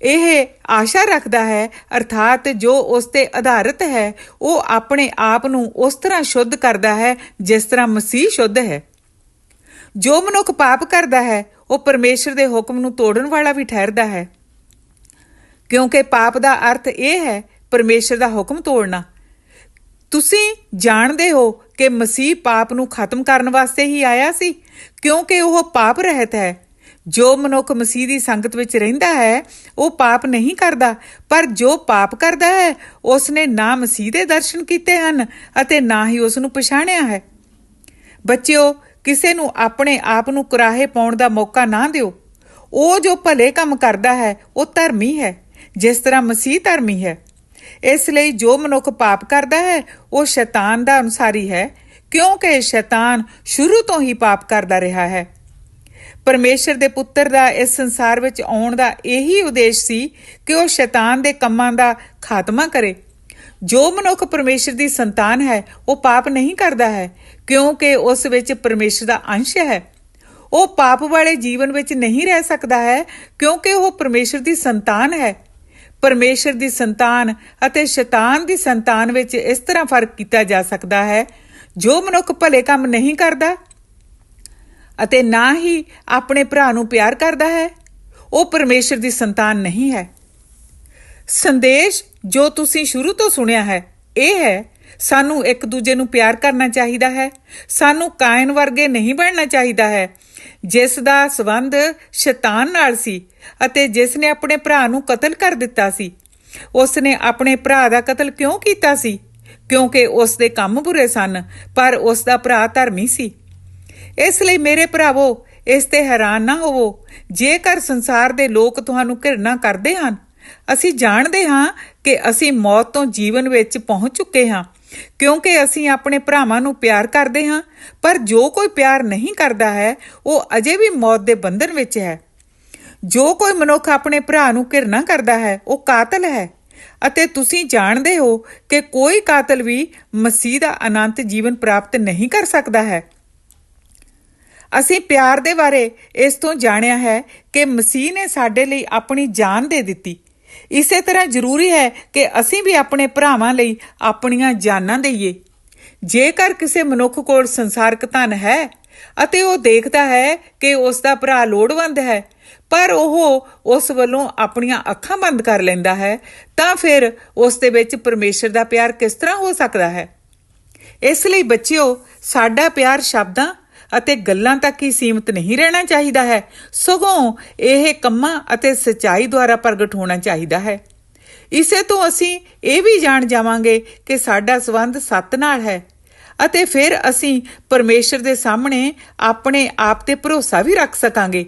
ਇਹ ਆਸ਼ਾ ਰੱਖਦਾ ਹੈ, ਅਰਥਾਤ ਜੋ ਉਸ ਤੇ ਆਧਾਰਿਤ ਹੈ ਉਹ ਆਪਣੇ ਆਪ ਨੂੰ ਉਸ ਤਰ੍ਹਾਂ ਸ਼ੁੱਧ ਕਰਦਾ ਹੈ ਜਿਸ ਤਰ੍ਹਾਂ ਮਸੀਹ ਸ਼ੁੱਧ ਹੈ। ਜੋ ਮਨੁੱਖ ਪਾਪ ਕਰਦਾ ਹੈ ਉਹ ਪਰਮੇਸ਼ਰ ਦੇ ਹੁਕਮ ਨੂੰ ਤੋੜਨ ਵਾਲਾ ਵੀ ਠਹਿਰਦਾ ਹੈ, ਕਿਉਂਕਿ ਪਾਪ ਦਾ ਅਰਥ ਇਹ ਹੈ ਪਰਮੇਸ਼ਰ ਦਾ ਹੁਕਮ ਤੋੜਨਾ। ਤੁਸੀਂ ਜਾਣਦੇ ਹੋ ਕਿ ਮਸੀਹ ਪਾਪ ਨੂੰ ਖਤਮ ਕਰਨ ਵਾਸਤੇ ਹੀ ਆਇਆ ਸੀ, ਕਿਉਂਕਿ ਉਹ ਪਾਪ ਰਹਿਤ ਹੈ। ਜੋ ਮਨੁੱਖ ਮਸੀਹ ਦੀ ਸੰਗਤ ਵਿੱਚ ਰਹਿੰਦਾ ਹੈ ਉਹ ਪਾਪ ਨਹੀਂ ਕਰਦਾ, ਪਰ ਜੋ ਪਾਪ ਕਰਦਾ ਹੈ ਉਸ ਨੇ ਨਾ ਮਸੀਹ ਦੇ ਦਰਸ਼ਨ ਕੀਤੇ ਹਨ ਅਤੇ ਨਾ ਹੀ ਉਸ ਨੂੰ ਪਛਾਣਿਆ ਹੈ। ਬੱਚਿਓ, ਕਿਸੇ ਨੂੰ ਆਪਣੇ ਆਪ ਨੂੰ ਕੁਰਾਹੇ ਪਾਉਣ ਦਾ ਮੌਕਾ ਨਾ ਦਿਓ। ਉਹ ਜੋ ਭਲੇ ਕੰਮ ਕਰਦਾ ਹੈ ਉਹ ਧਰਮੀ ਹੈ, ਜਿਸ ਤਰ੍ਹਾਂ ਮਸੀਹ ਧਰਮੀ ਹੈ। ਇਸ ਲਈ ਜੋ ਮਨੁੱਖ ਪਾਪ ਕਰਦਾ ਹੈ ਉਹ ਸ਼ੈਤਾਨ ਦਾ ਅਨੁਸਾਰੀ ਹੈ, ਕਿਉਂਕਿ ਸ਼ੈਤਾਨ ਸ਼ੁਰੂ ਤੋਂ ਹੀ ਪਾਪ ਕਰਦਾ ਰਿਹਾ ਹੈ। ਪਰਮੇਸ਼ਰ ਦੇ ਪੁੱਤਰ ਦਾ ਇਸ ਸੰਸਾਰ ਵਿੱਚ ਆਉਣ ਦਾ ਇਹੀ ਉਦੇਸ਼ ਸੀ ਕਿ ਉਹ ਸ਼ੈਤਾਨ ਦੇ ਕੰਮਾਂ ਦਾ ਖਾਤਮਾ ਕਰੇ। ਜੋ ਮਨੁੱਖ ਪਰਮੇਸ਼ਰ ਦੀ ਸੰਤਾਨ ਹੈ ਉਹ ਪਾਪ ਨਹੀਂ ਕਰਦਾ ਹੈ, ਕਿਉਂਕਿ ਉਸ ਵਿੱਚ ਪਰਮੇਸ਼ਰ ਦਾ ਅੰਸ਼ ਹੈ। ਉਹ ਪਾਪ ਵਾਲੇ ਜੀਵਨ ਵਿੱਚ ਨਹੀਂ ਰਹਿ ਸਕਦਾ ਹੈ, ਕਿਉਂਕਿ ਉਹ ਪਰਮੇਸ਼ਰ ਦੀ ਸੰਤਾਨ ਹੈ। ਪਰਮੇਸ਼ਰ ਦੀ ਸੰਤਾਨ ਅਤੇ ਸ਼ੈਤਾਨ ਦੀ ਸੰਤਾਨ ਵਿੱਚ ਇਸ ਤਰ੍ਹਾਂ ਫਰਕ ਕੀਤਾ ਜਾ ਸਕਦਾ ਹੈ। ਜੋ ਮਨੁੱਖ ਭਲੇ ਕੰਮ ਨਹੀਂ ਕਰਦਾ ਅਤੇ ਨਾ ਹੀ ਆਪਣੇ ਭਰਾ ਨੂੰ ਪਿਆਰ ਕਰਦਾ ਹੈ, ਉਹ ਪਰਮੇਸ਼ਰ ਦੀ ਸੰਤਾਨ ਨਹੀਂ ਹੈ। ਸੰਦੇਸ਼ ਜੋ ਤੁਸੀਂ ਸ਼ੁਰੂ ਤੋਂ ਸੁਣਿਆ ਹੈ ਇਹ ਹੈ, ਸਾਨੂੰ ਇੱਕ ਦੂਜੇ ਨੂੰ ਪਿਆਰ ਕਰਨਾ ਚਾਹੀਦਾ ਹੈ। ਸਾਨੂੰ ਕਾਇਨ ਵਰਗੇ ਨਹੀਂ ਬਣਨਾ ਚਾਹੀਦਾ ਹੈ, ਜਿਸ ਦਾ ਸੰਬੰਧ ਸ਼ੈਤਾਨ ਨਾਲ ਸੀ ਅਤੇ ਜਿਸ ਨੇ ਆਪਣੇ ਭਰਾ ਨੂੰ ਕਤਲ ਕਰ ਦਿੱਤਾ ਸੀ। ਉਸ ਨੇ ਆਪਣੇ ਭਰਾ ਦਾ ਕਤਲ ਕਿਉਂ ਕੀਤਾ ਸੀ? ਕਿਉਂਕਿ ਉਸ ਦੇ ਕੰਮ ਬੁਰੇ ਸਨ, ਪਰ ਉਸ ਦਾ ਭਰਾ ਧਰਮੀ ਸੀ। ਇਸ ਲਈ ਮੇਰੇ ਭਰਾਵੋ, ਇਸ ਤੇ ਹੈਰਾਨ ਨਾ ਹੋਵੋ ਜੇਕਰ ਸੰਸਾਰ ਦੇ ਲੋਕ ਤੁਹਾਨੂੰ ਘਿਰਣਾ ਕਰਦੇ ਹਨ। ਅਸੀਂ ਜਾਣਦੇ ਹਾਂ ਕਿ ਅਸੀਂ ਮੌਤ ਤੋਂ ਜੀਵਨ ਵਿੱਚ ਪਹੁੰਚ ਚੁੱਕੇ ਹਾਂ, ਕਿਉਂਕਿ ਅਸੀਂ ਆਪਣੇ ਭਰਾਵਾਂ ਨੂੰ ਪਿਆਰ ਕਰਦੇ ਹਾਂ। ਪਰ ਜੋ ਕੋਈ ਪਿਆਰ ਨਹੀਂ ਕਰਦਾ ਹੈ ਉਹ ਅਜੇ ਵੀ ਮੌਤ ਦੇ ਬੰਧਨ ਵਿੱਚ ਹੈ। ਜੋ ਕੋਈ ਮਨੁੱਖ ਆਪਣੇ ਭਰਾ ਨੂੰ ਘਿਰਣਾ ਕਰਦਾ ਹੈ ਉਹ ਕਾਤਲ ਹੈ, ਅਤੇ ਤੁਸੀਂ ਜਾਣਦੇ ਹੋ ਕਿ ਕੋਈ ਕਾਤਲ ਵੀ ਮਸੀਹ ਦਾ ਅਨੰਤ ਜੀਵਨ ਪ੍ਰਾਪਤ ਨਹੀਂ ਕਰ ਸਕਦਾ ਹੈ। ਅਸੀਂ ਪਿਆਰ ਦੇ ਬਾਰੇ ਇਸ ਤੋਂ ਜਾਣਿਆ ਹੈ ਕਿ ਮਸੀਹ ਨੇ ਸਾਡੇ ਲਈ ਆਪਣੀ ਜਾਨ ਦੇ ਦਿੱਤੀ। ਇਸੇ ਤਰ੍ਹਾਂ ਜ਼ਰੂਰੀ ਹੈ ਕਿ ਅਸੀਂ ਵੀ ਆਪਣੇ ਭਰਾਵਾਂ ਲਈ ਆਪਣੀਆਂ ਜਾਨਾਂ ਦੇਈਏ। ਜੇਕਰ ਕਿਸੇ ਮਨੁੱਖ ਕੋਲ ਸੰਸਾਰਕ ਧਨ ਹੈ ਅਤੇ ਉਹ ਦੇਖਦਾ ਹੈ ਕਿ ਉਸ ਦਾ ਭਰਾ ਲੋੜਵੰਦ ਹੈ, ਪਰ ਉਹ ਉਸ ਵੱਲੋਂ ਆਪਣੀਆਂ ਅੱਖਾਂ ਬੰਦ ਕਰ ਲੈਂਦਾ ਹੈ, ਤਾਂ ਫਿਰ ਉਸ ਦੇ ਵਿੱਚ ਪਰਮੇਸ਼ਰ ਦਾ ਪਿਆਰ ਕਿਸ ਤਰ੍ਹਾਂ ਹੋ ਸਕਦਾ ਹੈ? ਇਸ ਲਈ ਬੱਚਿਓ, ਸਾਡਾ ਪਿਆਰ ਸ਼ਬਦਾਂ ਅਤੇ ਗੱਲਾਂ ਤੱਕ ਹੀ ਸੀਮਿਤ ਨਹੀਂ ਰਹਿਣਾ ਚਾਹੀਦਾ ਹੈ, ਸਗੋਂ ਇਹ ਕੰਮਾਂ ਅਤੇ ਸੱਚਾਈ ਦੁਆਰਾ ਪ੍ਰਗਟ ਹੋਣਾ ਚਾਹੀਦਾ ਹੈ। ਇਸੇ ਤੋਂ ਅਸੀਂ ਇਹ ਵੀ ਜਾਣ ਜਾਵਾਂਗੇ ਕਿ ਸਾਡਾ ਸੰਬੰਧ ਸੱਤ ਨਾਲ ਹੈ, ਅਤੇ ਫਿਰ ਅਸੀਂ ਪਰਮੇਸ਼ਰ ਦੇ ਸਾਹਮਣੇ ਆਪਣੇ ਆਪ ਤੇ ਭਰੋਸਾ ਵੀ ਰੱਖ ਸਕਾਂਗੇ।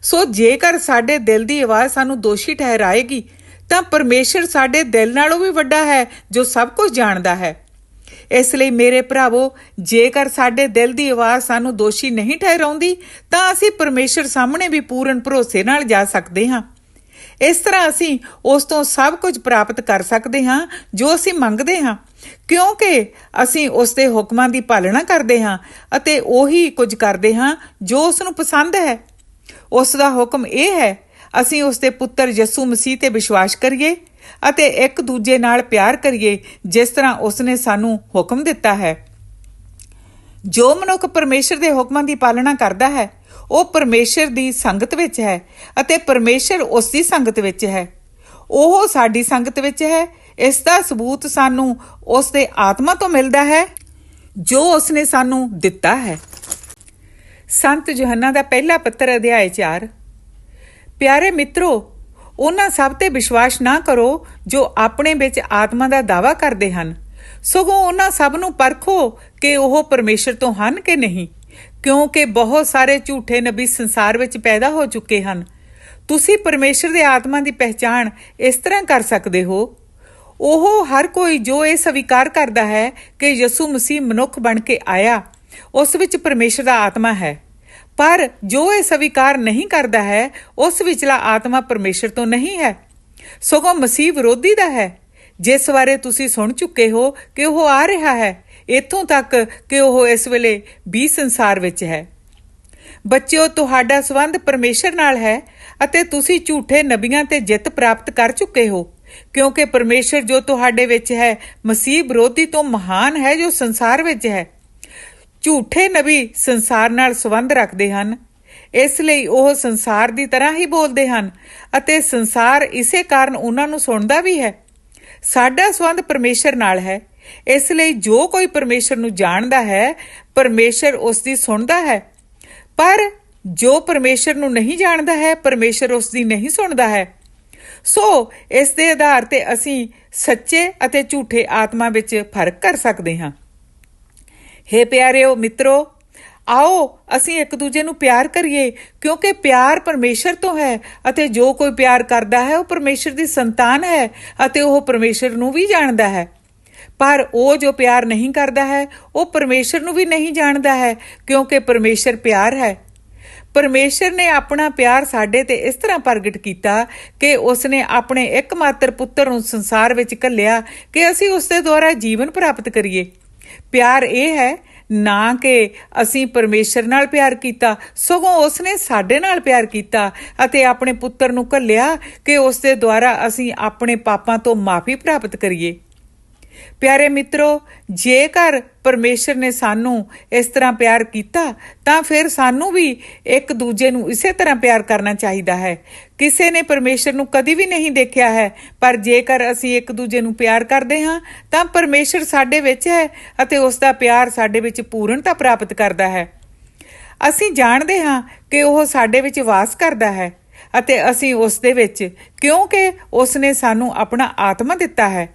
ਸੋ ਜੇਕਰ ਸਾਡੇ ਦਿਲ ਦੀ ਆਵਾਜ਼ ਸਾਨੂੰ ਦੋਸ਼ੀ ਠਹਿਰਾਏਗੀ, ਤਾਂ ਪਰਮੇਸ਼ਰ ਸਾਡੇ ਦਿਲ ਨਾਲੋਂ ਵੀ ਵੱਡਾ ਹੈ ਜੋ ਸਭ ਕੁਝ ਜਾਣਦਾ ਹੈ। ਇਸ ਲਈ ਮੇਰੇ ਭਰਾਵੋ, ਜੇਕਰ ਸਾਡੇ ਦਿਲ ਦੀ ਆਵਾਜ਼ ਸਾਨੂੰ ਦੋਸ਼ੀ ਨਹੀਂ ਠਹਿਰਾਉਂਦੀ, ਤਾਂ ਅਸੀਂ ਪਰਮੇਸ਼ਰ ਸਾਹਮਣੇ ਵੀ ਪੂਰਨ ਭਰੋਸੇ ਨਾਲ ਜਾ ਸਕਦੇ ਹਾਂ। ਇਸ ਤਰ੍ਹਾਂ ਅਸੀਂ ਉਸ ਤੋਂ ਸਭ ਕੁਝ ਪ੍ਰਾਪਤ ਕਰ ਸਕਦੇ ਹਾਂ ਜੋ ਅਸੀਂ ਮੰਗਦੇ ਹਾਂ, ਕਿਉਂਕਿ ਅਸੀਂ ਉਸ ਦੇ ਹੁਕਮਾਂ ਦੀ ਪਾਲਣਾ ਕਰਦੇ ਹਾਂ ਅਤੇ ਉਹੀ ਕੁਝ ਕਰਦੇ ਹਾਂ ਜੋ ਉਸ ਨੂੰ ਪਸੰਦ ਹੈ। ਉਸ ਦਾ ਹੁਕਮ ਇਹ ਹੈ, ਅਸੀਂ ਉਸ ਦੇ ਪੁੱਤਰ ਯਿਸੂ ਮਸੀਹ ਤੇ ਵਿਸ਼ਵਾਸ ਕਰੀਏ ਅਤੇ ਇੱਕ ਦੂਜੇ ਨਾਲ ਪਿਆਰ ਕਰੀਏ, ਜਿਸ ਤਰ੍ਹਾਂ ਉਸ ਨੇ ਸਾਨੂੰ ਹੁਕਮ ਦਿੱਤਾ ਹੈ। ਜੋ ਮਨੁੱਖ ਪਰਮੇਸ਼ਰ ਦੇ ਹੁਕਮਾਂ ਦੀ ਪਾਲਣਾ ਕਰਦਾ ਹੈ ਉਹ ਪਰਮੇਸ਼ਰ ਦੀ ਸੰਗਤ ਵਿੱਚ ਹੈ ਅਤੇ ਪਰਮੇਸ਼ਰ ਉਸ ਦੀ ਸੰਗਤ ਵਿੱਚ ਹੈ। ਉਹ ਸਾਡੀ ਸੰਗਤ ਵਿੱਚ ਹੈ। ਇਸ ਦਾ ਸਬੂਤ ਸਾਨੂੰ ਉਸ ਦੇ ਆਤਮਾ ਤੋਂ ਮਿਲਦਾ ਹੈ ਜੋ ਉਸ ਨੇ ਸਾਨੂੰ ਦਿੱਤਾ ਹੈ। ਸੰਤ ਯੋਹੰਨਾ ਦਾ ਪਹਿਲਾ ਪੱਤਰ ਅਧਿਆਇ 4। ਪਿਆਰੇ ਮਿੱਤਰੋ, ਉਹਨਾਂ ਸਭ ਤੇ ਵਿਸ਼ਵਾਸ ਨਾ ਕਰੋ ਜੋ ਆਪਣੇ ਵਿੱਚ ਆਤਮਾ ਦਾ ਦਾਅਵਾ ਕਰਦੇ ਹਨ, ਸਗੋਂ ਉਹਨਾਂ ਸਭ ਨੂੰ ਪਰਖੋ ਕਿ ਉਹ ਪਰਮੇਸ਼ਰ ਤੋਂ ਹਨ ਕਿ ਨਹੀਂ, ਕਿਉਂਕਿ ਬਹੁਤ ਸਾਰੇ ਝੂਠੇ ਨਬੀ ਸੰਸਾਰ ਵਿੱਚ ਪੈਦਾ ਹੋ ਚੁੱਕੇ ਹਨ। ਤੁਸੀਂ ਪਰਮੇਸ਼ਰ ਦੇ ਆਤਮਾ ਦੀ ਪਹਿਚਾਣ ਇਸ ਤਰ੍ਹਾਂ ਕਰ ਸਕਦੇ ਹੋ। ਉਹ ਹਰ ਕੋਈ ਜੋ ਇਹ ਸਵੀਕਾਰ ਕਰਦਾ ਹੈ ਕਿ ਯਿਸੂ ਮਸੀਹ ਮਨੁੱਖ ਬਣ ਕੇ ਆਇਆ, ਉਸ ਵਿੱਚ ਪਰਮੇਸ਼ਰ ਦਾ ਆਤਮਾ ਹੈ। ਪਰ ਜੋ ਇਹ ਸਵੀਕਾਰ ਨਹੀਂ ਕਰਦਾ ਹੈ, ਉਸ ਵਿਚਲਾ ਆਤਮਾ ਪਰਮੇਸ਼ਰ ਤੋਂ ਨਹੀਂ ਹੈ, ਸਗੋਂ ਮਸੀਹ ਵਿਰੋਧੀ ਦਾ ਹੈ, ਜਿਸ ਬਾਰੇ ਤੁਸੀਂ ਸੁਣ ਚੁੱਕੇ ਹੋ ਕਿ ਉਹ ਆ ਰਿਹਾ ਹੈ, ਇੱਥੋਂ ਤੱਕ ਕਿ ਉਹ ਇਸ ਵੇਲੇ ਵੀ ਸੰਸਾਰ ਵਿੱਚ ਹੈ। ਬੱਚਿਓ, ਤੁਹਾਡਾ ਸੰਬੰਧ ਪਰਮੇਸ਼ਰ ਨਾਲ ਹੈ ਅਤੇ ਤੁਸੀਂ ਝੂਠੇ ਨਬੀਆਂ ਤੇ ਜਿੱਤ ਪ੍ਰਾਪਤ ਕਰ ਚੁੱਕੇ ਹੋ, ਕਿਉਂਕਿ ਪਰਮੇਸ਼ਰ ਜੋ ਤੁਹਾਡੇ ਵਿੱਚ ਹੈ ਮਸੀਹ ਵਿਰੋਧੀ ਤੋਂ ਮਹਾਨ ਹੈ ਜੋ ਸੰਸਾਰ ਵਿੱਚ ਹੈ। ਝੂਠੇ ਨਬੀ ਸੰਸਾਰ ਨਾਲ ਸੰਬੰਧ ਰੱਖਦੇ ਹਨ, ਇਸ ਲਈ ਉਹ ਸੰਸਾਰ ਦੀ ਤਰ੍ਹਾਂ ਹੀ ਬੋਲਦੇ ਹਨ ਅਤੇ ਸੰਸਾਰ ਇਸੇ ਕਾਰਨ ਉਹਨਾਂ ਨੂੰ ਸੁਣਦਾ ਵੀ ਹੈ। ਸਾਡਾ ਸੰਬੰਧ ਪਰਮੇਸ਼ਰ ਨਾਲ ਹੈ, ਇਸ ਲਈ ਜੋ ਕੋਈ ਪਰਮੇਸ਼ਰ ਨੂੰ ਜਾਣਦਾ ਹੈ ਪਰਮੇਸ਼ਰ ਉਸ ਦੀ ਸੁਣਦਾ ਹੈ, ਪਰ ਜੋ ਪਰਮੇਸ਼ਰ ਨੂੰ ਨਹੀਂ ਜਾਣਦਾ ਹੈ ਪਰਮੇਸ਼ਰ ਉਸ ਦੀ ਨਹੀਂ ਸੁਣਦਾ ਹੈ। ਸੋ ਇਸ ਦੇ ਆਧਾਰ ਤੇ ਅਸੀਂ ਸੱਚੇ ਅਤੇ ਝੂਠੇ ਆਤਮਾ ਵਿੱਚ ਫਰਕ ਕਰ ਸਕਦੇ ਹਾਂ। ਹੇ ਪਿਆਰਿਓ ਮਿੱਤਰੋ, ਆਓ ਅਸੀਂ ਇੱਕ ਦੂਜੇ ਨੂੰ ਪਿਆਰ ਕਰੀਏ, ਕਿਉਂਕਿ ਪਿਆਰ ਪਰਮੇਸ਼ਰ ਤੋਂ ਹੈ ਅਤੇ ਜੋ ਕੋਈ ਪਿਆਰ ਕਰਦਾ ਹੈ ਉਹ ਪਰਮੇਸ਼ਰ ਦੀ ਸੰਤਾਨ ਹੈ ਅਤੇ ਉਹ ਪਰਮੇਸ਼ਰ ਨੂੰ ਵੀ ਜਾਣਦਾ ਹੈ। ਪਰ ਉਹ ਜੋ ਪਿਆਰ ਨਹੀਂ ਕਰਦਾ ਹੈ ਉਹ ਪਰਮੇਸ਼ਰ ਨੂੰ ਵੀ ਨਹੀਂ ਜਾਣਦਾ ਹੈ, ਕਿਉਂਕਿ ਪਰਮੇਸ਼ਰ ਪਿਆਰ ਹੈ। ਪਰਮੇਸ਼ਰ ਨੇ ਆਪਣਾ ਪਿਆਰ ਸਾਡੇ ਤੇ ਇਸ ਤਰ੍ਹਾਂ ਪ੍ਰਗਟ ਕੀਤਾ ਕਿ ਉਸਨੇ ਆਪਣੇ ਇੱਕਮਾਤਰ ਪੁੱਤਰ ਨੂੰ ਸੰਸਾਰ ਵਿੱਚ ਘੱਲਿਆ ਕਿ ਅਸੀਂ ਉਸ ਦੇ ਦੁਆਰਾ ਜੀਵਨ ਪ੍ਰਾਪਤ ਕਰੀਏ। ਪਿਆਰ ਇਹ ਹੈ ਨਾ ਕਿ ਅਸੀਂ ਪਰਮੇਸ਼ਰ ਨਾਲ ਪਿਆਰ ਕੀਤਾ, ਸਗੋਂ ਉਸਨੇ ਸਾਡੇ ਨਾਲ ਪਿਆਰ ਕੀਤਾ ਅਤੇ ਆਪਣੇ ਪੁੱਤਰ ਨੂੰ ਘੱਲਿਆ ਕਿ ਉਸ ਦੇ ਦੁਆਰਾ ਅਸੀਂ ਆਪਣੇ ਪਾਪਾਂ ਤੋਂ ਮਾਫੀ ਪ੍ਰਾਪਤ ਕਰੀਏ। ਪਿਆਰੇ ਮਿੱਤਰੋ, ਜੇਕਰ ਪਰਮੇਸ਼ਰ ਨੇ ਸਾਨੂੰ ਇਸ ਤਰ੍ਹਾਂ ਪਿਆਰ ਕੀਤਾ ਤਾਂ ਫਿਰ ਸਾਨੂੰ ਵੀ ਇੱਕ ਦੂਜੇ ਨੂੰ ਇਸੇ ਤਰ੍ਹਾਂ ਪਿਆਰ ਕਰਨਾ ਚਾਹੀਦਾ ਹੈ। ਕਿਸੇ ਨੇ ਪਰਮੇਸ਼ਰ ਨੂੰ ਕਦੀ ਵੀ ਨਹੀਂ ਦੇਖਿਆ ਹੈ, ਪਰ ਜੇਕਰ ਅਸੀਂ ਇੱਕ ਦੂਜੇ ਨੂੰ ਪਿਆਰ ਕਰਦੇ ਹਾਂ ਤਾਂ ਪਰਮੇਸ਼ਰ ਸਾਡੇ ਵਿੱਚ ਹੈ ਅਤੇ ਉਸ ਦਾ ਪਿਆਰ ਸਾਡੇ ਵਿੱਚ ਪੂਰਨਤਾ ਪ੍ਰਾਪਤ ਕਰਦਾ ਹੈ। ਅਸੀਂ ਜਾਣਦੇ ਹਾਂ ਕਿ ਉਹ ਸਾਡੇ ਵਿੱਚ ਵਾਸ ਕਰਦਾ ਹੈ ਅਤੇ ਅਸੀਂ ਉਸ ਦੇ ਵਿੱਚ, ਕਿਉਂਕਿ ਉਸ ਨੇ ਸਾਨੂੰ ਆਪਣਾ ਆਤਮਾ ਦਿੱਤਾ ਹੈ।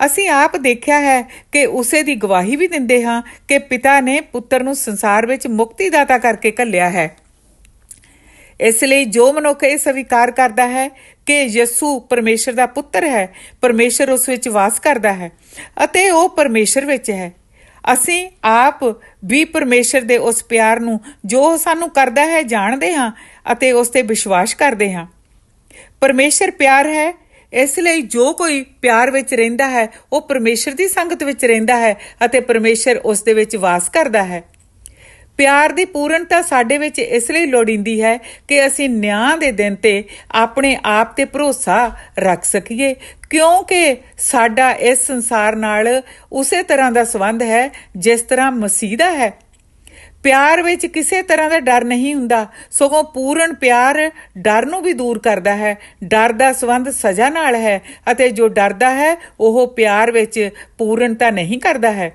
ਅਸੀਂ ਆਪ ਦੇਖਿਆ ਹੈ ਕਿ ਉਸੇ ਦੀ ਗਵਾਹੀ ਵੀ ਦਿੰਦੇ ਹਾਂ ਕਿ ਪਿਤਾ ਨੇ ਪੁੱਤਰ ਨੂੰ ਸੰਸਾਰ ਵਿੱਚ ਮੁਕਤੀਦਾਤਾ ਕਰਕੇ ਘੱਲਿਆ ਹੈ। ਇਸ ਲਈ ਜੋ ਮਨੁੱਖ ਇਹ ਸਵੀਕਾਰ ਕਰਦਾ ਹੈ ਕਿ ਯਿਸੂ ਪਰਮੇਸ਼ਰ ਦਾ ਪੁੱਤਰ ਹੈ, ਪਰਮੇਸ਼ਰ ਉਸ ਵਿੱਚ ਵਾਸ ਕਰਦਾ ਹੈ ਅਤੇ ਉਹ ਪਰਮੇਸ਼ਰ ਵਿੱਚ ਹੈ। ਅਸੀਂ ਆਪ ਵੀ ਪਰਮੇਸ਼ਰ ਦੇ ਉਸ ਪਿਆਰ ਨੂੰ ਜੋ ਸਾਨੂੰ ਕਰਦਾ ਹੈ ਜਾਣਦੇ ਹਾਂ ਅਤੇ ਉਸ ਤੇ ਵਿਸ਼ਵਾਸ ਕਰਦੇ ਹਾਂ। ਪਰਮੇਸ਼ਰ ਪਿਆਰ ਹੈ, ਇਸ ਲਈ ਜੋ ਕੋਈ ਪਿਆਰ ਵਿੱਚ ਰਹਿੰਦਾ ਹੈ ਉਹ ਪਰਮੇਸ਼ਰ ਦੀ ਸੰਗਤ ਵਿੱਚ ਰਹਿੰਦਾ ਹੈ ਅਤੇ ਪਰਮੇਸ਼ਰ ਉਸ ਦੇ ਵਿੱਚ ਵਾਸ ਕਰਦਾ ਹੈ। ਪਿਆਰ ਦੀ ਪੂਰਨਤਾ ਸਾਡੇ ਵਿੱਚ ਇਸ ਲਈ ਲੋੜੀਂਦੀ ਹੈ ਕਿ ਅਸੀਂ ਨਿਆਂ ਦੇ ਦਿਨ ਤੇ ਆਪਣੇ ਆਪ ਤੇ ਭਰੋਸਾ ਰੱਖ ਸਕੀਏ, ਕਿਉਂਕਿ ਸਾਡਾ ਇਸ ਸੰਸਾਰ ਨਾਲ ਉਸੇ ਤਰ੍ਹਾਂ ਦਾ ਸੰਬੰਧ ਹੈ ਜਿਸ ਤਰ੍ਹਾਂ ਮਸੀਹ ਦਾ ਹੈ। ਪਿਆਰ ਵਿੱਚ ਕਿਸੇ ਤਰ੍ਹਾਂ ਦਾ ਡਰ ਨਹੀਂ ਹੁੰਦਾ, ਸਗੋਂ ਪੂਰਨ ਪਿਆਰ ਡਰ ਨੂੰ ਵੀ ਦੂਰ ਕਰਦਾ ਹੈ। ਡਰ ਦਾ ਸੰਬੰਧ ਸਜ਼ਾ ਨਾਲ ਹੈ ਅਤੇ ਜੋ ਡਰਦਾ ਹੈ ਉਹ ਪਿਆਰ ਵਿੱਚ ਪੂਰਨਤਾ ਨਹੀਂ ਕਰਦਾ ਹੈ।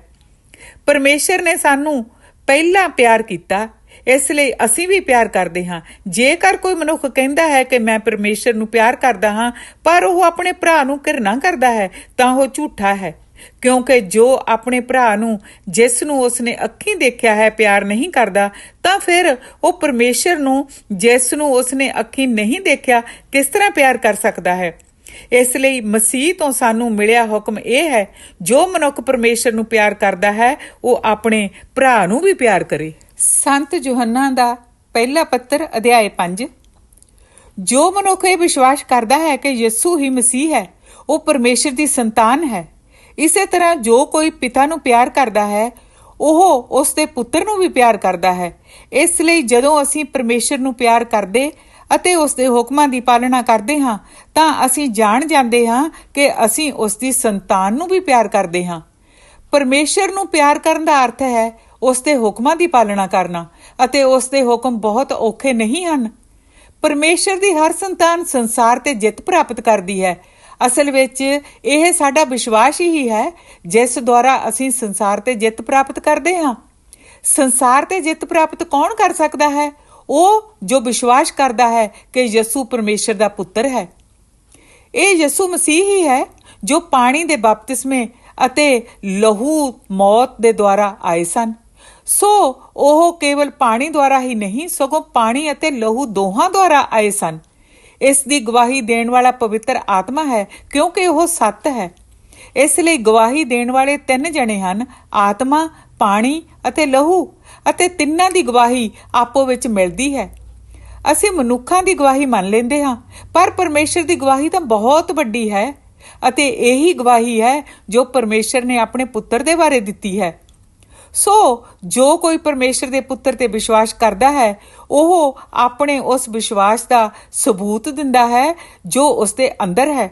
ਪਰਮੇਸ਼ਰ ਨੇ ਸਾਨੂੰ ਪਹਿਲਾਂ ਪਿਆਰ ਕੀਤਾ, ਇਸ ਲਈ ਅਸੀਂ ਵੀ ਪਿਆਰ ਕਰਦੇ ਹਾਂ। ਜੇਕਰ ਕੋਈ ਮਨੁੱਖ ਕਹਿੰਦਾ ਹੈ ਕਿ ਮੈਂ ਪਰਮੇਸ਼ਰ ਨੂੰ ਪਿਆਰ ਕਰਦਾ ਹਾਂ ਪਰ ਉਹ ਆਪਣੇ ਭਰਾ ਨੂੰ ਘਿਰਣਾ ਕਰਦਾ ਹੈ ਤਾਂ ਉਹ ਝੂਠਾ ਹੈ, ਕਿਉਂਕਿ ਜੋ ਆਪਣੇ ਭਰਾ ਨੂੰ ਜਿਸ ਨੂੰ ਉਸਨੇ ਅੱਖੀਂ ਦੇਖਿਆ ਹੈ ਪਿਆਰ ਨਹੀਂ ਕਰਦਾ ਤਾਂ ਫਿਰ ਉਹ ਪਰਮੇਸ਼ਰ ਨੂੰ ਜਿਸ ਨੂੰ ਉਸਨੇ ਅੱਖੀਂ ਨਹੀਂ ਦੇਖਿਆ ਕਿਸ ਤਰ੍ਹਾਂ ਪਿਆਰ ਕਰ ਸਕਦਾ ਹੈ। ਇਸ ਲਈ ਮਸੀਹ ਤੋਂ ਸਾਨੂੰ ਮਿਲਿਆ ਹੁਕਮ ਇਹ ਹੈ, ਜੋ ਮਨੁੱਖ ਪਰਮੇਸ਼ਰ ਨੂੰ ਪਿਆਰ ਕਰਦਾ ਹੈ ਉਹ ਆਪਣੇ ਭਰਾ ਨੂੰ ਵੀ ਪਿਆਰ ਕਰੇ। ਸੰਤ ਯੂਹੰਨਾ ਦਾ ਪਹਿਲਾ ਪੱਤਰ ਅਧਿਆਇ 5। ਜੋ ਮਨੁੱਖ ਇਹ ਵਿਸ਼ਵਾਸ ਕਰਦਾ ਹੈ ਕਿ ਯਿਸੂ ਹੀ ਮਸੀਹ ਹੈ ਉਹ ਪਰਮੇਸ਼ਰ ਦੀ ਸੰਤਾਨ ਹੈ, ਇਸੇ ਤਰ੍ਹਾਂ ਜੋ ਕੋਈ ਪਿਤਾ ਨੂੰ ਪਿਆਰ ਕਰਦਾ ਹੈ ਉਹ ਉਸ ਦੇ ਪੁੱਤਰ ਨੂੰ ਵੀ ਪਿਆਰ ਕਰਦਾ ਹੈ। ਇਸ ਲਈ ਜਦੋਂ ਅਸੀਂ ਪਰਮੇਸ਼ਰ ਨੂੰ ਪਿਆਰ ਕਰਦੇ ਅਤੇ ਉਸ ਦੇ ਹੁਕਮਾਂ ਦੀ ਪਾਲਣਾ ਕਰਦੇ ਹਾਂ ਤਾਂ ਅਸੀਂ ਜਾਣ ਜਾਂਦੇ ਹਾਂ ਕਿ ਅਸੀਂ ਉਸ ਦੀ ਸੰਤਾਨ ਨੂੰ ਵੀ ਪਿਆਰ ਕਰਦੇ ਹਾਂ। ਪਰਮੇਸ਼ਰ ਨੂੰ ਪਿਆਰ ਕਰਨ ਦਾ ਅਰਥ ਹੈ ਉਸ ਦੇ ਹੁਕਮਾਂ ਦੀ ਪਾਲਣਾ ਕਰਨਾ, ਅਤੇ ਉਸ ਦੇ ਹੁਕਮ ਬਹੁਤ ਔਖੇ ਨਹੀਂ ਹਨ। ਪਰਮੇਸ਼ਰ ਦੀ ਹਰ ਸੰਤਾਨ ਸੰਸਾਰ ਤੇ ਜਿੱਤ ਪ੍ਰਾਪਤ ਕਰਦੀ ਹੈ। ਅਸਲ ਵਿੱਚ ਇਹ ਸਾਡਾ ਵਿਸ਼ਵਾਸ ਹੀ ਹੈ ਜਿਸ ਦੁਆਰਾ ਅਸੀਂ ਸੰਸਾਰ ਤੇ ਜਿੱਤ ਪ੍ਰਾਪਤ ਕਰਦੇ ਹਾਂ। ਸੰਸਾਰ ਤੇ ਜਿੱਤ ਪ੍ਰਾਪਤ ਕੌਣ ਕਰ ਸਕਦਾ ਹੈ? ਉਹ ਜੋ ਵਿਸ਼ਵਾਸ ਕਰਦਾ ਹੈ ਕਿ ਯਿਸੂ ਪਰਮੇਸ਼ਰ ਦਾ ਪੁੱਤਰ ਹੈ। ਇਹ ਯਿਸੂ ਮਸੀਹ ਹੀ ਹੈ ਜੋ ਪਾਣੀ ਦੇ ਬਪਤਿਸਮੇ ਅਤੇ ਲਹੂ ਮੌਤ ਦੇ ਦੁਆਰਾ ਆਏ ਸਨ। ਸੋ ਉਹ ਕੇਵਲ ਪਾਣੀ ਦੁਆਰਾ ਹੀ ਨਹੀਂ ਸਗੋਂ ਪਾਣੀ ਅਤੇ ਲਹੂ ਦੋਹਾਂ ਦੁਆਰਾ ਆਏ ਸਨ। ਇਸ ਦੀ ਗਵਾਹੀ ਦੇਣ ਵਾਲਾ ਪਵਿੱਤਰ ਆਤਮਾ ਹੈ, ਕਿਉਂਕਿ ਉਹ ਸੱਤ ਹੈ। ਇਸ ਲਈ ਗਵਾਹੀ ਦੇਣ ਵਾਲੇ 3 ਜਣੇ ਹਨ, ਆਤਮਾ, ਪਾਣੀ ਅਤੇ ਲਹੂ, ਅਤੇ ਤਿੰਨਾਂ ਦੀ ਗਵਾਹੀ ਆਪੋ ਵਿੱਚ ਮਿਲਦੀ ਹੈ। ਅਸੀਂ ਮਨੁੱਖਾਂ ਦੀ ਗਵਾਹੀ ਮੰਨ ਲੈਂਦੇ ਹਾਂ, ਪਰ ਪਰਮੇਸ਼ਰ ਦੀ ਗਵਾਹੀ ਤਾਂ ਬਹੁਤ ਵੱਡੀ ਹੈ ਅਤੇ ਇਹੀ ਗਵਾਹੀ ਹੈ ਜੋ ਪਰਮੇਸ਼ਰ ਨੇ ਆਪਣੇ ਪੁੱਤਰ ਦੇ ਬਾਰੇ ਦਿੱਤੀ ਹੈ। ਸੋ ਜੋ ਕੋਈ ਪਰਮੇਸ਼ਰ ਦੇ ਪੁੱਤਰ ਤੇ ਵਿਸ਼ਵਾਸ ਕਰਦਾ ਹੈ ਉਹ ਆਪਣੇ ਉਸ ਵਿਸ਼ਵਾਸ ਦਾ ਸਬੂਤ ਦਿੰਦਾ ਹੈ ਜੋ ਉਸ ਦੇ ਅੰਦਰ ਹੈ।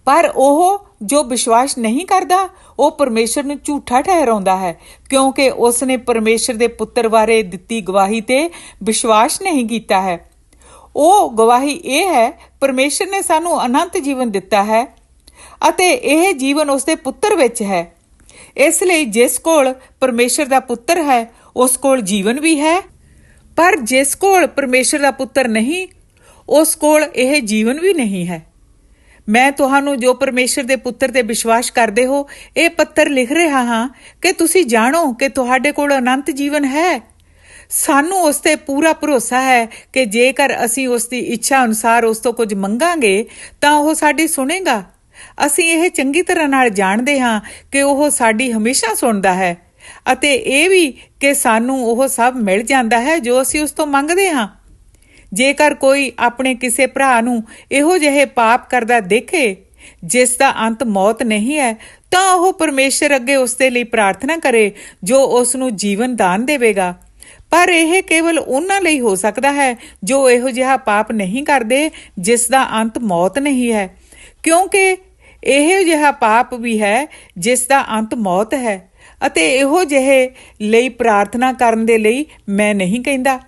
ਪਰ ਉਹ ਜੋ ਵਿਸ਼ਵਾਸ ਨਹੀਂ ਕਰਦਾ ਉਹ ਪਰਮੇਸ਼ਰ ਨੂੰ ਝੂਠਾ ਠਹਿਰਾਉਂਦਾ ਹੈ, ਕਿਉਂਕਿ ਉਸ ਨੇ ਪਰਮੇਸ਼ਰ ਦੇ ਪੁੱਤਰ ਬਾਰੇ ਦਿੱਤੀ ਗਵਾਹੀ ਤੇ ਵਿਸ਼ਵਾਸ ਨਹੀਂ ਕੀਤਾ ਹੈ। ਉਹ ਗਵਾਹੀ ਇਹ ਹੈ, ਪਰਮੇਸ਼ਰ ਨੇ ਸਾਨੂੰ ਅਨੰਤ ਜੀਵਨ ਦਿੱਤਾ ਹੈ ਅਤੇ ਇਹ ਜੀਵਨ ਉਸ ਦੇ ਪੁੱਤਰ ਵਿੱਚ ਹੈ। ਇਸ ਲਈ ਜਿਸ ਕੋਲ ਪਰਮੇਸ਼ਰ ਦਾ ਪੁੱਤਰ ਹੈ ਉਸ ਕੋਲ ਜੀਵਨ ਵੀ ਹੈ, ਪਰ ਜਿਸ ਕੋਲ ਪਰਮੇਸ਼ਰ ਦਾ ਪੁੱਤਰ ਨਹੀਂ ਉਸ ਕੋਲ ਇਹ ਜੀਵਨ ਵੀ ਨਹੀਂ ਹੈ। ਮੈਂ ਤੁਹਾਨੂੰ ਜੋ ਪਰਮੇਸ਼ਰ ਦੇ ਪੁੱਤਰ ਤੇ ਵਿਸ਼ਵਾਸ ਕਰਦੇ ਹੋ ਇਹ ਪੱਤਰ ਲਿਖ ਰਿਹਾ ਹਾਂ ਕਿ ਤੁਸੀਂ ਜਾਣੋ ਕਿ ਤੁਹਾਡੇ ਕੋਲ ਅਨੰਤ ਜੀਵਨ ਹੈ। ਸਾਨੂੰ ਉਸ ਤੇ ਪੂਰਾ ਭਰੋਸਾ ਹੈ ਕਿ ਜੇਕਰ ਅਸੀਂ ਉਸ ਦੀ ਇੱਛਾ ਅਨੁਸਾਰ ਉਸ ਤੋਂ ਕੁਝ ਮੰਗਾਂਗੇ ਤਾਂ ਉਹ ਸਾਡੀ ਸੁਣੇਗਾ। ਅਸੀਂ ਇਹ ਚੰਗੀ ਤਰ੍ਹਾਂ ਨਾਲ ਜਾਣਦੇ ਹਾਂ ਕਿ ਉਹ ਸਾਡੀ ਹਮੇਸ਼ਾ ਸੁਣਦਾ ਹੈ ਅਤੇ ਇਹ ਵੀ ਕਿ ਸਾਨੂੰ ਉਹ ਸਭ ਮਿਲ ਜਾਂਦਾ ਹੈ ਜੋ ਅਸੀਂ ਉਸ ਤੋਂ ਮੰਗਦੇ ਹਾਂ। ਜੇਕਰ ਕੋਈ ਆਪਣੇ ਕਿਸੇ ਭਰਾ ਨੂੰ ਇਹੋ ਜਿਹੇ ਪਾਪ ਕਰਦਾ ਦੇਖੇ ਜਿਸ ਦਾ ਅੰਤ ਮੌਤ ਨਹੀਂ ਹੈ ਤਾਂ ਉਹ ਪਰਮੇਸ਼ਰ ਅੱਗੇ ਉਸ ਦੇ ਲਈ ਪ੍ਰਾਰਥਨਾ ਕਰੇ ਜੋ ਉਸ ਨੂੰ ਜੀਵਨ ਦਾਨ ਦੇਵੇਗਾ। ਪਰ ਇਹ ਕੇਵਲ ਉਹਨਾਂ ਲਈ ਹੋ ਸਕਦਾ ਹੈ ਜੋ ਇਹੋ ਜਿਹਾ ਪਾਪ ਨਹੀਂ ਕਰਦੇ ਜਿਸ ਦਾ ਅੰਤ ਮੌਤ ਨਹੀਂ ਹੈ, ਕਿਉਂਕਿ ਇਹੋ ਜਿਹਾ ਪਾਪ ਵੀ ਹੈ ਜਿਸ ਦਾ ਅੰਤ ਮੌਤ ਹੈ ਅਤੇ ਇਹੋ ਜਿਹੇ ਲਈ ਪ੍ਰਾਰਥਨਾ ਕਰਨ ਦੇ ਲਈ ਮੈਂ ਨਹੀਂ ਕਹਿੰਦਾ।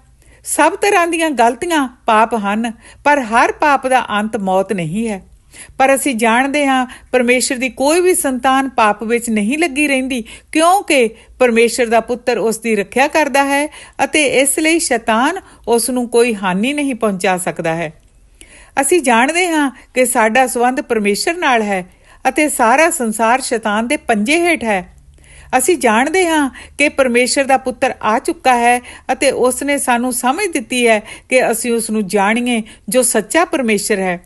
ਸਭ ਤਰ੍ਹਾਂ ਦੀਆਂ ਗਲਤੀਆਂ ਪਾਪ ਹਨ, ਪਰ ਹਰ ਪਾਪ ਦਾ ਅੰਤ ਮੌਤ ਨਹੀਂ ਹੈ। ਪਰ ਅਸੀਂ ਜਾਣਦੇ ਹਾਂ ਪਰਮੇਸ਼ਰ ਦੀ ਕੋਈ ਵੀ ਸੰਤਾਨ ਪਾਪ ਵਿੱਚ ਨਹੀਂ ਲੱਗੀ ਰਹਿੰਦੀ, ਕਿਉਂਕਿ ਪਰਮੇਸ਼ਰ ਦਾ ਪੁੱਤਰ ਉਸ ਦੀ ਰੱਖਿਆ ਕਰਦਾ ਹੈ ਅਤੇ ਇਸ ਲਈ ਸ਼ੈਤਾਨ ਉਸ ਨੂੰ ਕੋਈ ਹਾਨੀ ਨਹੀਂ ਪਹੁੰਚਾ ਸਕਦਾ ਹੈ। ਅਸੀਂ ਜਾਣਦੇ ਹਾਂ ਕਿ ਸਾਡਾ ਸੰਬੰਧ ਪਰਮੇਸ਼ਰ ਨਾਲ ਹੈ ਅਤੇ ਸਾਰਾ ਸੰਸਾਰ ਸ਼ੈਤਾਨ ਦੇ ਪੰਜੇ ਹੇਠ ਹੈ। ਅਸੀਂ ਜਾਣਦੇ ਹਾਂ ਕਿ ਪਰਮੇਸ਼ਰ ਦਾ ਪੁੱਤਰ ਆ ਚੁੱਕਾ ਹੈ ਅਤੇ ਉਸ ਨੇ ਸਾਨੂੰ ਸਮਝ ਦਿੱਤੀ ਹੈ ਕਿ ਅਸੀਂ ਉਸ ਨੂੰ ਜਾਣੀਏ ਜੋ ਸੱਚਾ ਪਰਮੇਸ਼ਰ ਹੈ।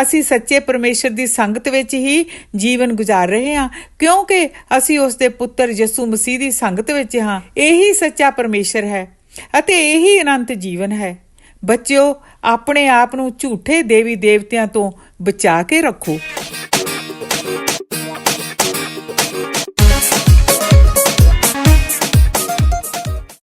ਅਸੀਂ ਸੱਚੇ ਪਰਮੇਸ਼ਰ ਦੀ ਸੰਗਤ ਵਿੱਚ ਹੀ ਜੀਵਨ ਗੁਜ਼ਾਰ ਰਹੇ ਹਾਂ, ਕਿਉਂਕਿ ਅਸੀਂ ਉਸ ਦੇ ਪੁੱਤਰ ਯਿਸੂ ਮਸੀਹ ਦੀ ਸੰਗਤ ਵਿੱਚ ਹਾਂ। ਇਹੀ ਸੱਚਾ ਪਰਮੇਸ਼ਰ ਹੈ ਅਤੇ ਇਹੀ ਅਨੰਤ ਜੀਵਨ ਹੈ। ਬੱਚਿਓ, ਆਪਣੇ ਆਪ ਨੂੰ ਝੂਠੇ ਦੇਵੀ ਦੇਵਤਿਆਂ ਤੋਂ ਬਚਾ ਕੇ ਰੱਖੋ।